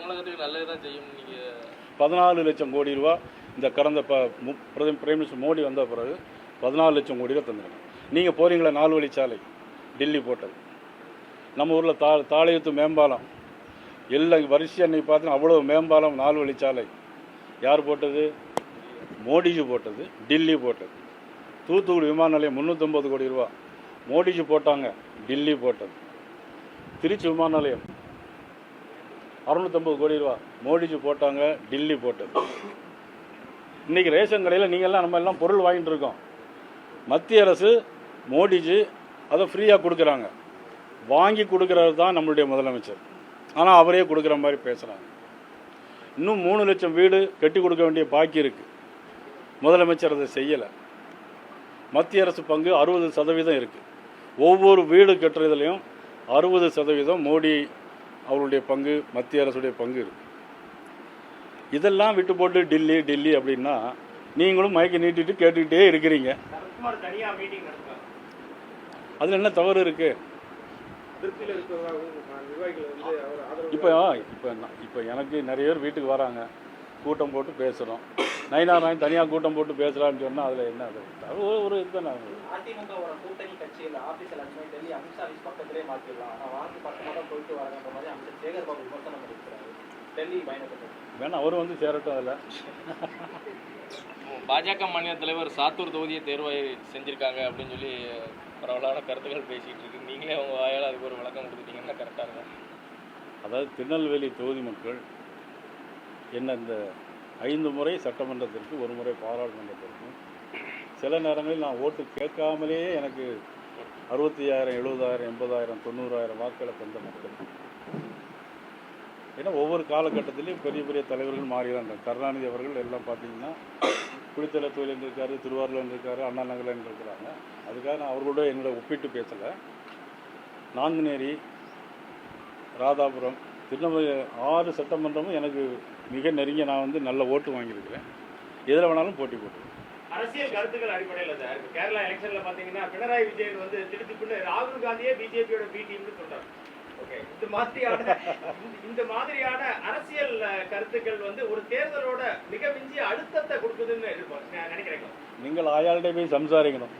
தமிழகத்துக்கு நல்லது தான் செய்யும். நீங்கள் 14 லட்சம் கோடி ரூபா இந்த கடந்த பிரைம் மினிஸ்டர் மோடி வந்த பிறகு 14 லட்சம் கோடி ரூபா தந்துருங்க. நீங்கள் போகிறீங்களா 4 வழிச்சாலை டெல்லி போட்டது, நம்ம ஊரில் தாளையத்து மேம்பாலம் எல்லாம் வரிசையாக அன்றைக்கி பார்த்தீங்கன்னா அவ்வளோ மேம்பாலம் 4 வழிச்சாலை யார் போட்டது? மோடிஜி போட்டது, டெல்லி போட்டது. தூத்துக்குடி விமான நிலையம் 350 கோடி ரூபா மோடிஜி போட்டாங்க, டெல்லி போட்டது. திருச்சி விமான நிலையம் 650 கோடி ரூபா மோடிஜி போட்டாங்க, டெல்லி போட்டது. இன்றைக்கி ரேஷன் கடையில் நீங்கள்லாம் நம்ம எல்லாம் பொருள் வாங்கிட்டு இருக்கோம். மத்திய அரசு மோடிஜி அதை ஃப்ரீயாக கொடுக்குறாங்க. வாங்கி கொடுக்குறது தான் நம்மளுடைய முதலமைச்சர். ஆனால் அவரே கொடுக்குற மாதிரி பேசுகிறாங்க. இன்னும் 3 லட்சம் வீடு கட்டி கொடுக்க வேண்டிய பாக்கி இருக்குது. முதலமைச்சர் அதை செய்யலை. மத்திய அரசு பங்கு 60% இருக்குது. ஒவ்வொரு வீடு கட்டுறதுலையும் 60% மோடி அவருடைய பங்கு, மத்திய அரசுடைய பங்கு இருக்குது. இதெல்லாம் விட்டு போட்டு டெல்லி டெல்லி அப்படின்னா நீங்களும் மயக்க நீட்டிட்டு கேட்டுக்கிட்டே இருக்கிறீங்க. அதில் என்ன தவறு இருக்குது? இப்போ எனக்கு நிறைய பேர் வீட்டுக்கு வராங்க, கூட்டம் போட்டு பேசுகிறோம். நயினாராயன் தனியாக கூட்டம் போட்டு பேசுகிறான்னு சொன்னால் அதில் என்ன அது ஒரு இதுதான். அதிமுகவோட கூட்டணி கட்சியில் ஆஃபீஸ் எல்லாமே டெல்லி அமித்ஷா ஆஃபீஸ் பக்கத்திலே மாற்றிடலாம். ஆனால் வாங்கி பக்கமாக தான் போயிட்டு வராங்கன்ற மாதிரி அமைச்சர் சேகர் பாபு விமர்சனம் பண்ணியிருக்கிறாரு. டெல்லி பயணப்பட்டு வேணா அவர் வந்து சேரட்டும். அதில் பாஜக மாநில தலைவர் சாத்தூர் தொகுதியை தேர்வை செஞ்சுருக்காங்க அப்படின்னு சொல்லி பரவலான கருத்துக்கள் பேசிகிட்டு இருக்கு. நீங்களே அவங்க வாயால் அதுக்கு ஒரு விளக்கம் கொடுத்துட்டீங்கன்னா கரெக்டாக இருக்கும். அதாவது திருநெல்வேலி தொகுதி மக்கள் என்ன இந்த 5 முறை சட்டமன்றத்திற்கு, 1 முறை பாராளுமன்றத்திற்கும், சில நேரங்களில் நான் ஓட்டு கேட்காமலேயே எனக்கு 65,000, 70,000, 80,000, 90,000 வாக்களை தந்த மக்கள். ஏன்னா ஒவ்வொரு காலகட்டத்திலையும் பெரிய பெரிய தலைவர்கள் மாறிதான். கருணாநிதி அவர்கள் எல்லாம் பார்த்தீங்கன்னா குளித்தலை இருக்கார், திருவாரூரில் இருக்கார், அண்ணா நகரில் இருக்கிறாங்க. அதுக்காக நான் அவர்களோட என்னோட ஒப்பிட்டு பேசலை. நாங்குநேரி, ராதாபுரம், திருநெல்வேலி 6 சட்டமன்றமும் எனக்கு மிக நெருங்கிய நான் வந்து நல்ல ஓட்டு வாங்கியிருக்கிறேன். எதில் வேணாலும் போட்டி போட்டுருவேன். அரசியல் கருத்துக்கள் அடிப்படையில் சார் இப்போ கேரளா எலெக்ஷன்ல பார்த்தீங்கன்னா பினராயி விஜயன் வந்து திடுத்துக்குன்னு ராகுல் காந்தியே பிஜேபியோட பி டீம்னு சொல்றாரு. ஓகே, இந்த மாதிரியான அரசியல் கருத்துக்கள் வந்து ஒரு தேர்தலோட மிக மிஞ்சிய அழுத்தத்தை கொடுக்குதுன்னு நினைக்கிறேன். நீங்கள் ஆயாள்கிட்ட போய் சம்சாரிக்கணும்.